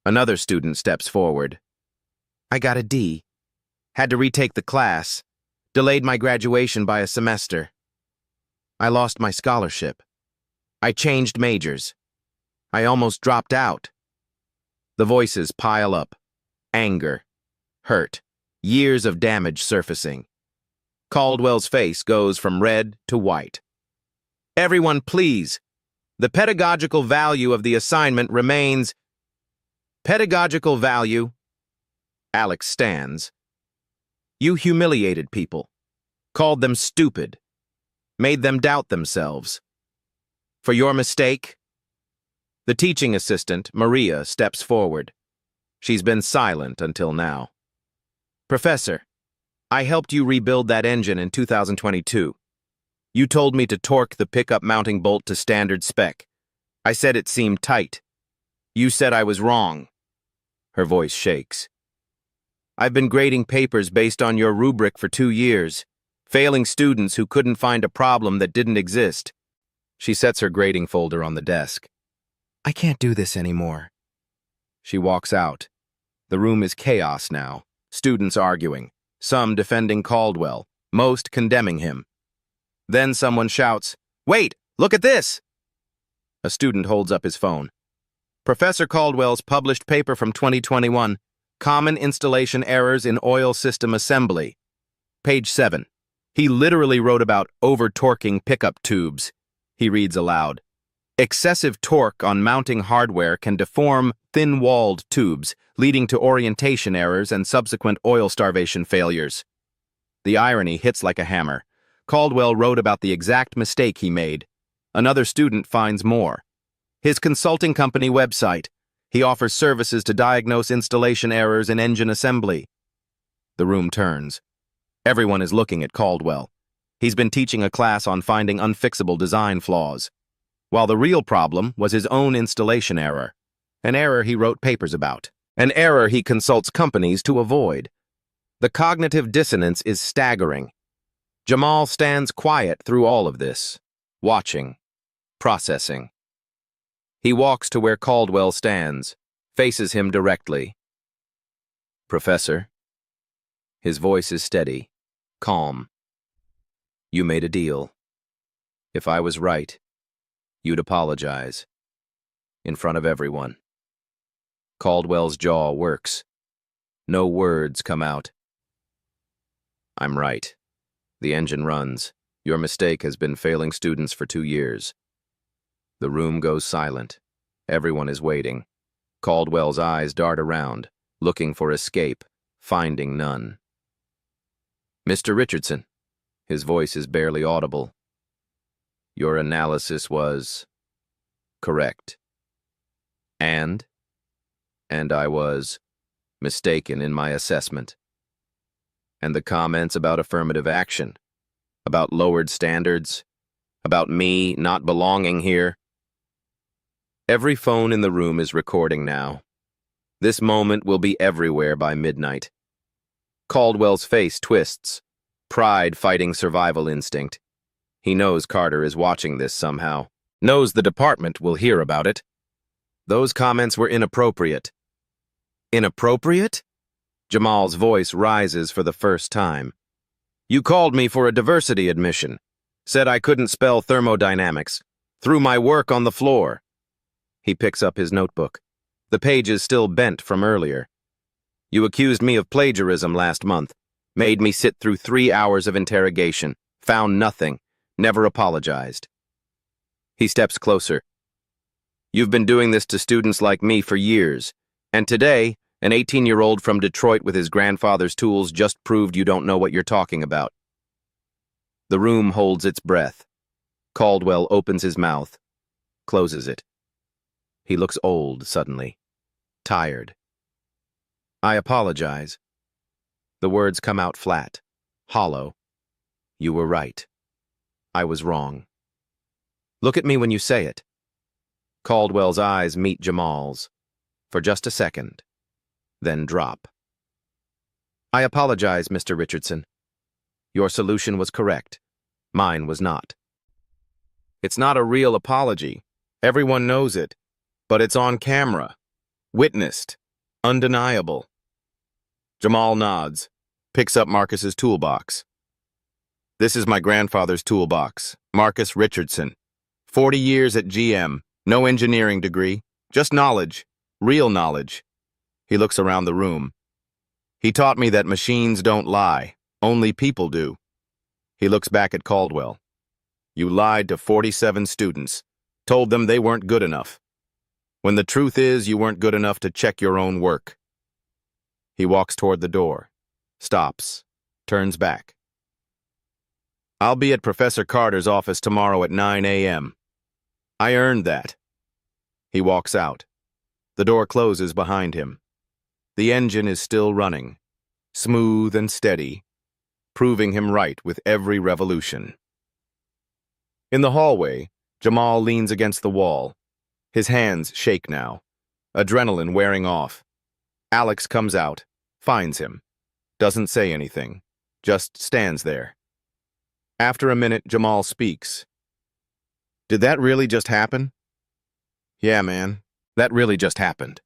Another student steps forward. I got a D. Had to retake the class. Delayed my graduation by a semester. I lost my scholarship. I changed majors. I almost dropped out. The voices pile up. Anger. Hurt. Years of damage surfacing. Caldwell's face goes from red to white. Everyone, please. The pedagogical value of the assignment remains... Pedagogical value? Alex stands. You humiliated people, called them stupid, made them doubt themselves. For your mistake? The teaching assistant, Maria, steps forward. She's been silent until now. Professor, I helped you rebuild that engine in 2022. You told me to torque the pickup mounting bolt to standard spec. I said it seemed tight. You said I was wrong. Her voice shakes. I've been grading papers based on your rubric for 2 years, failing students who couldn't find a problem that didn't exist. She sets her grading folder on the desk. I can't do this anymore. She walks out. The room is chaos now, students arguing, some defending Caldwell, most condemning him. Then someone shouts, "Wait, look at this!" A student holds up his phone. Professor Caldwell's published paper from 2021, Common Installation Errors in Oil System Assembly. Page 7. He literally wrote about over-torquing pickup tubes. He reads aloud. Excessive torque on mounting hardware can deform thin-walled tubes, leading to orientation errors and subsequent oil starvation failures. The irony hits like a hammer. Caldwell wrote about the exact mistake he made. Another student finds more. His consulting company website. He offers services to diagnose installation errors in engine assembly. The room turns. Everyone is looking at Caldwell. He's been teaching a class on finding unfixable design flaws, while the real problem was his own installation error, an error he wrote papers about, an error he consults companies to avoid. The cognitive dissonance is staggering. Jamal stands quiet through all of this, watching, processing. He walks to where Caldwell stands, faces him directly. "Professor." His voice is steady, calm. "You made a deal. If I was right, you'd apologize. In front of everyone." Caldwell's jaw works. No words come out. "I'm right. The engine runs. Your mistake has been failing students for 2 years. The room goes silent. Everyone is waiting. Caldwell's eyes dart around, looking for escape, finding none. "Mr. Richardson." His voice is barely audible. "Your analysis was correct. And I was mistaken in my assessment. And the comments about affirmative action, about lowered standards, about me not belonging here." Every phone in the room is recording now. This moment will be everywhere by midnight. Caldwell's face twists, pride fighting survival instinct. He knows Carter is watching this somehow, knows the department will hear about it. Those comments were inappropriate. Inappropriate? Jamal's voice rises for the first time. "You called me for a diversity admission, said I couldn't spell thermodynamics, threw my work on the floor." He picks up his notebook. The page is still bent from earlier. "You accused me of plagiarism last month, made me sit through 3 hours of interrogation, found nothing, never apologized." He steps closer. "You've been doing this to students like me for years, and today, an 18-year-old from Detroit with his grandfather's tools just proved you don't know what you're talking about." The room holds its breath. Caldwell opens his mouth, closes it. He looks old suddenly, tired. "I apologize." The words come out flat, hollow. "You were right. I was wrong." "Look at me when you say it." Caldwell's eyes meet Jamal's, for just a second, then drop. "I apologize, Mr. Richardson. Your solution was correct. Mine was not." It's not a real apology. Everyone knows it. But it's on camera, witnessed, undeniable. Jamal nods, picks up Marcus's toolbox. "This is my grandfather's toolbox, Marcus Richardson. 40 years at GM, no engineering degree, just knowledge, real knowledge." He looks around the room. "He taught me that machines don't lie, only people do." He looks back at Caldwell. "You lied to 47 students, told them they weren't good enough, when the truth is you weren't good enough to check your own work." He walks toward the door, stops, turns back. "I'll be at Professor Carter's office tomorrow at 9 a.m. I earned that." He walks out. The door closes behind him. The engine is still running, smooth and steady, proving him right with every revolution. In the hallway, Jamal leans against the wall. His hands shake now, adrenaline wearing off. Alex comes out, finds him, doesn't say anything, just stands there. After a minute, Jamal speaks. "Did that really just happen?" "Yeah, man, that really just happened."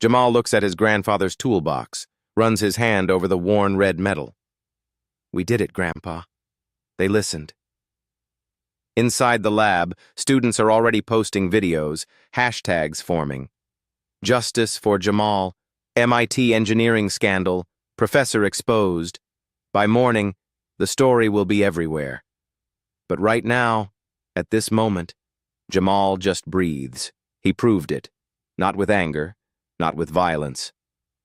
Jamal looks at his grandfather's toolbox, runs his hand over the worn red metal. We did it, Grandpa. They listened. Inside the lab, students are already posting videos, hashtags forming. Justice for Jamal, MIT engineering scandal, professor exposed. By morning, the story will be everywhere. But right now, at this moment, Jamal just breathes. He proved it. Not with anger, not with violence,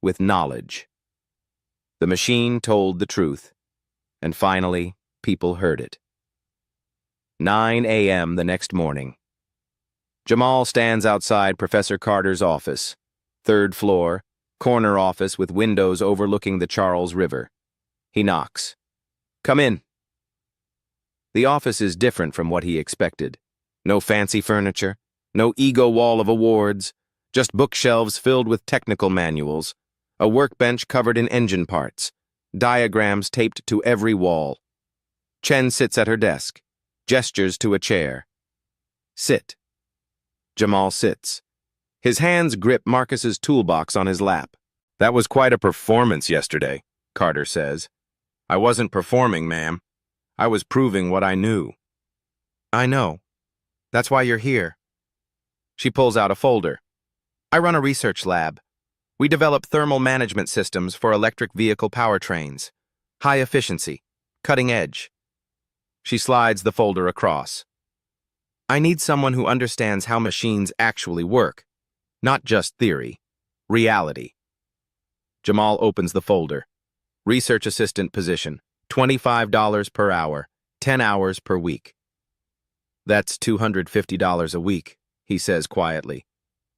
with knowledge. The machine told the truth, and finally, people heard it. 9 a.m. the next morning. Jamal stands outside Professor Carter's office, 3rd floor, corner office with windows overlooking the Charles River. He knocks. Come in. The office is different from what he expected. No fancy furniture, no ego wall of awards, just bookshelves filled with technical manuals, a workbench covered in engine parts, diagrams taped to every wall. Chen sits at her desk, gestures to a chair. Sit. Jamal sits. His hands grip Marcus's toolbox on his lap. That was quite a performance yesterday, Carter says. I wasn't performing, ma'am. I was proving what I knew. I know. That's why you're here. She pulls out a folder. I run a research lab. We develop thermal management systems for electric vehicle powertrains. High efficiency, cutting edge. She slides the folder across. I need someone who understands how machines actually work, not just theory, reality. Jamal opens the folder. Research assistant position, $25 per hour, 10 hours per week. That's $250 a week, he says quietly.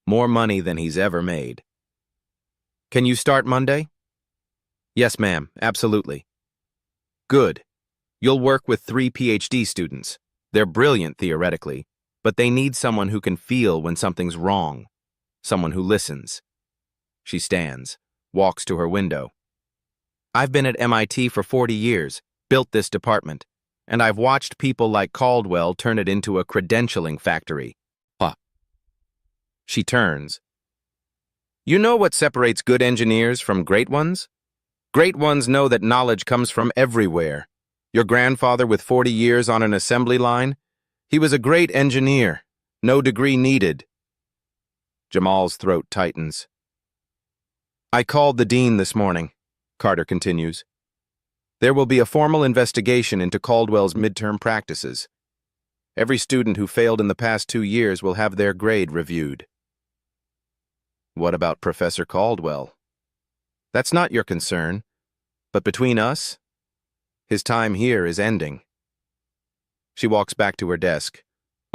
More money than he's ever made. Can you start Monday? Yes, ma'am, absolutely. Good. You'll work with 3 PhD students. They're brilliant theoretically, but they need someone who can feel when something's wrong. Someone who listens. She stands, walks to her window. I've been at MIT for 40 years, built this department, and I've watched people like Caldwell turn it into a credentialing factory. She turns. You know what separates good engineers from great ones? Great ones know that knowledge comes from everywhere. Your grandfather with 40 years on an assembly line? He was a great engineer. No degree needed. Jamal's throat tightens. I called the dean this morning, Carter continues. There will be a formal investigation into Caldwell's midterm practices. Every student who failed in the past 2 years will have their grade reviewed. What about Professor Caldwell? That's not your concern, but between us, his time here is ending. She walks back to her desk,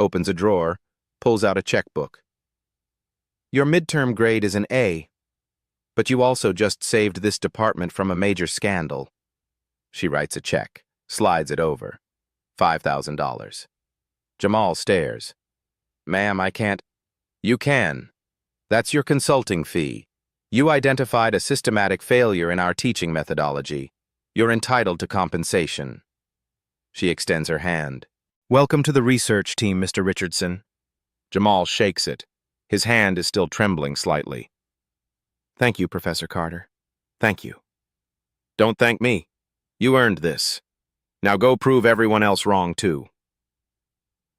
opens a drawer, pulls out a checkbook. Your midterm grade is an A, but you also just saved this department from a major scandal. She writes a check, slides it over. $5,000. Jamal stares. Ma'am, I can't. You can. That's your consulting fee. You identified a systematic failure in our teaching methodology. You're entitled to compensation. She extends her hand. Welcome to the research team, Mr. Richardson. Jamal shakes it. His hand is still trembling slightly. Thank you, Professor Carter. Thank you. Don't thank me. You earned this. Now go prove everyone else wrong, too.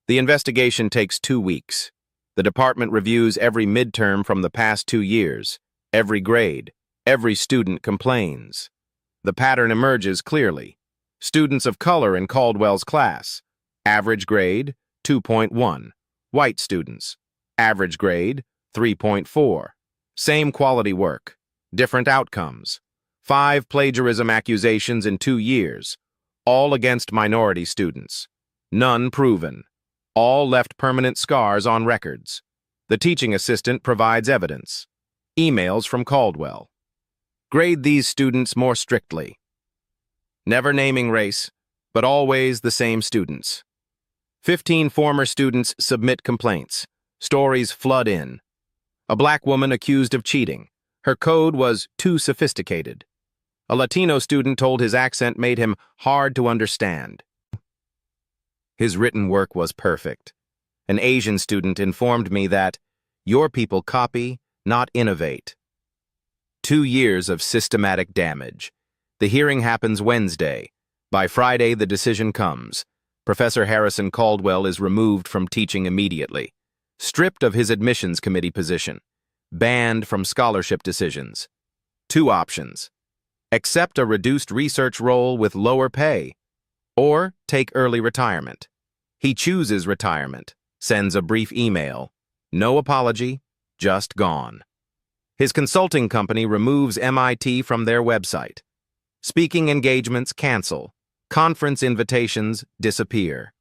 The investigation takes 2 weeks. The department reviews every midterm from the past 2 years, every grade, every student complains. The pattern emerges clearly. Students of color in Caldwell's class. Average grade, 2.1. White students. Average grade, 3.4. Same quality work. Different outcomes. 5 plagiarism accusations in 2 years. All against minority students. None proven. All left permanent scars on records. The teaching assistant provides evidence. Emails from Caldwell. Grade these students more strictly. Never naming race, but always the same students. 15 former students submit complaints. Stories flood in. A black woman accused of cheating. Her code was too sophisticated. A Latino student told his accent made him hard to understand. His written work was perfect. An Asian student informed me that your people copy, not innovate. 2 years of systematic damage. The hearing happens Wednesday. By Friday, the decision comes. Professor Harrison Caldwell is removed from teaching immediately, stripped of his admissions committee position, banned from scholarship decisions. 2 options: accept a reduced research role with lower pay, or take early retirement. He chooses retirement, sends a brief email. No apology, just gone. His consulting company removes MIT from their website. Speaking engagements cancel. Conference invitations disappear.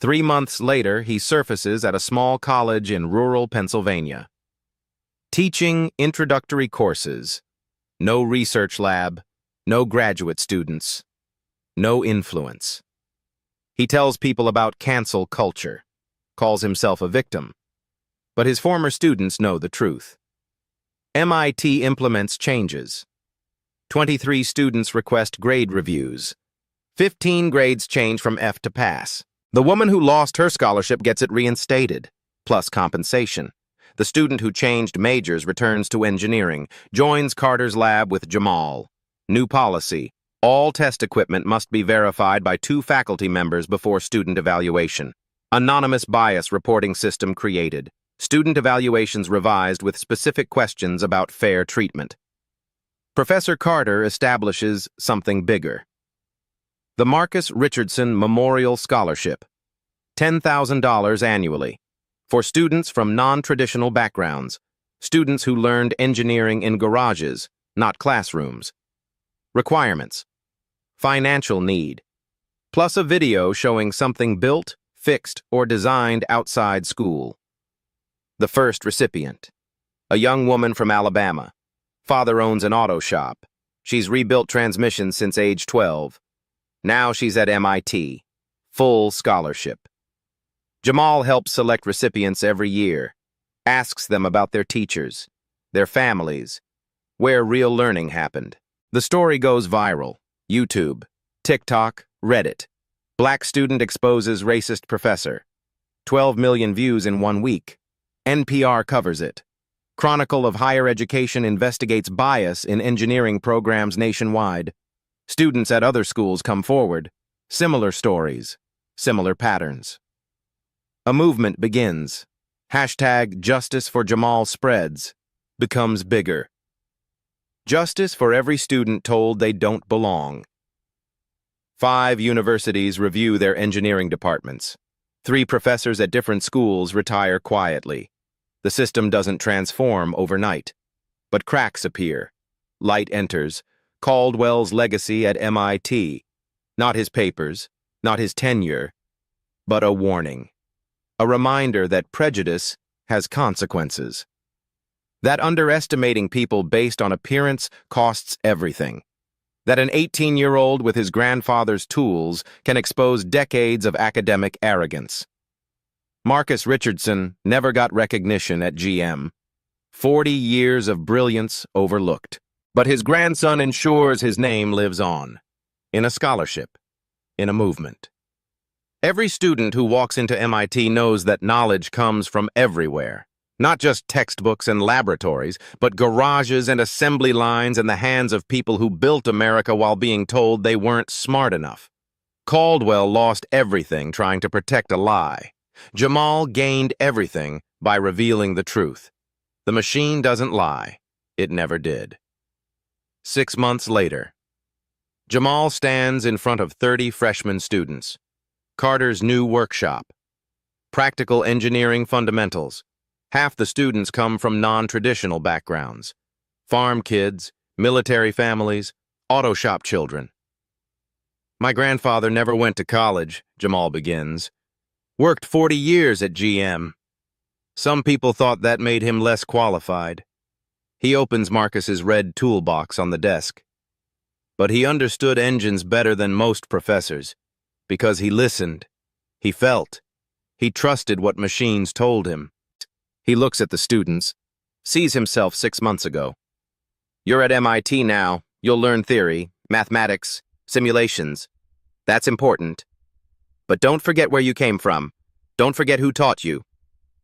3 months later, he surfaces at a small college in rural Pennsylvania. Teaching introductory courses. No research lab, no graduate students, no influence. He tells people about cancel culture, calls himself a victim. But his former students know the truth. MIT implements changes. 23 students request grade reviews. 15 grades change from F to pass. The woman who lost her scholarship gets it reinstated, plus compensation. The student who changed majors returns to engineering, joins Carter's lab with Jamal. New policy: all test equipment must be verified by 2 faculty members before student evaluation. Anonymous bias reporting system created. Student evaluations revised with specific questions about fair treatment. Professor Carter establishes something bigger. The Marcus Richardson Memorial Scholarship, $10,000 annually, for students from non-traditional backgrounds, students who learned engineering in garages, not classrooms. Requirements: financial need, plus a video showing something built, fixed, or designed outside school. The first recipient: a young woman from Alabama. Father owns an auto shop. She's rebuilt transmissions since age 12. Now she's at MIT. Full scholarship. Jamal helps select recipients every year, asks them about their teachers, their families, where real learning happened. The story goes viral. YouTube, TikTok, Reddit. Black student exposes racist professor. 12 million views in 1 week. NPR covers it. Chronicle of Higher Education investigates bias in engineering programs nationwide. Students at other schools come forward. Similar stories, similar patterns. A movement begins. Hashtag Justice for Jamal spreads, becomes bigger. Justice for every student told they don't belong. 5 universities review their engineering departments. 3 professors at different schools retire quietly. The system doesn't transform overnight, but cracks appear. Light enters. Caldwell's legacy at MIT. Not his papers, not his tenure, but a warning. A reminder that prejudice has consequences. That underestimating people based on appearance costs everything. That an 18-year-old with his grandfather's tools can expose decades of academic arrogance. Marcus Richardson never got recognition at GM. 40 years of brilliance overlooked. But his grandson ensures his name lives on. In a scholarship. In a movement. Every student who walks into MIT knows that knowledge comes from everywhere. Not just textbooks and laboratories, but garages and assembly lines in the hands of people who built America while being told they weren't smart enough. Caldwell lost everything trying to protect a lie. Jamal gained everything by revealing the truth. The machine doesn't lie. It never did. 6 months later, Jamal stands in front of 30 freshman students. Carter's new workshop. Practical engineering fundamentals. Half the students come from non-traditional backgrounds. Farm kids, military families, auto shop children. My grandfather never went to college, Jamal begins. Worked 40 years at GM. Some people thought that made him less qualified. He opens Marcus's red toolbox on the desk. But he understood engines better than most professors, because he listened, he felt, he trusted what machines told him. He looks at the students, sees himself 6 months ago. You're at MIT now, you'll learn theory, mathematics, simulations. That's important. But don't forget where you came from. Don't forget who taught you.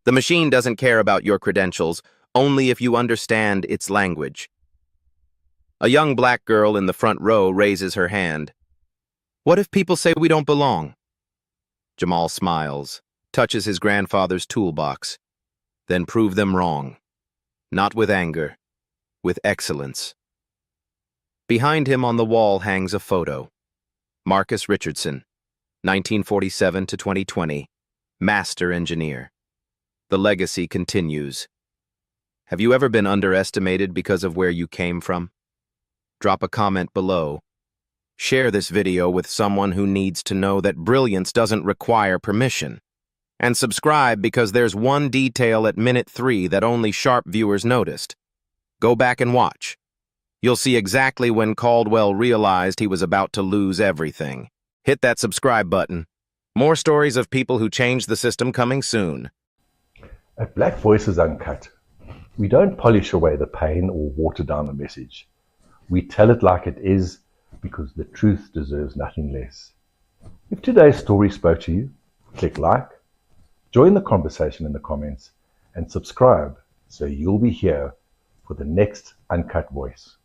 The machine doesn't care about your credentials, only if you understand its language. A young black girl in the front row raises her hand. What if people say we don't belong? Jamal smiles, touches his grandfather's toolbox. Then prove them wrong. Not with anger, with excellence. Behind him on the wall hangs a photo. Marcus Richardson, 1947 to 2020, master engineer. The legacy continues. Have you ever been underestimated because of where you came from? Drop a comment below. Share this video with someone who needs to know that brilliance doesn't require permission. And subscribe because there's one detail at minute 3 that only sharp viewers noticed. Go back and watch. You'll see exactly when Caldwell realized he was about to lose everything. Hit that subscribe button. More stories of people who changed the system coming soon. At Black Voices Uncut, we don't polish away the pain or water down the message. We tell it like it is because the truth deserves nothing less. If today's story spoke to you, click like, join the conversation in the comments, and subscribe so you'll be here for the next Uncut Voice.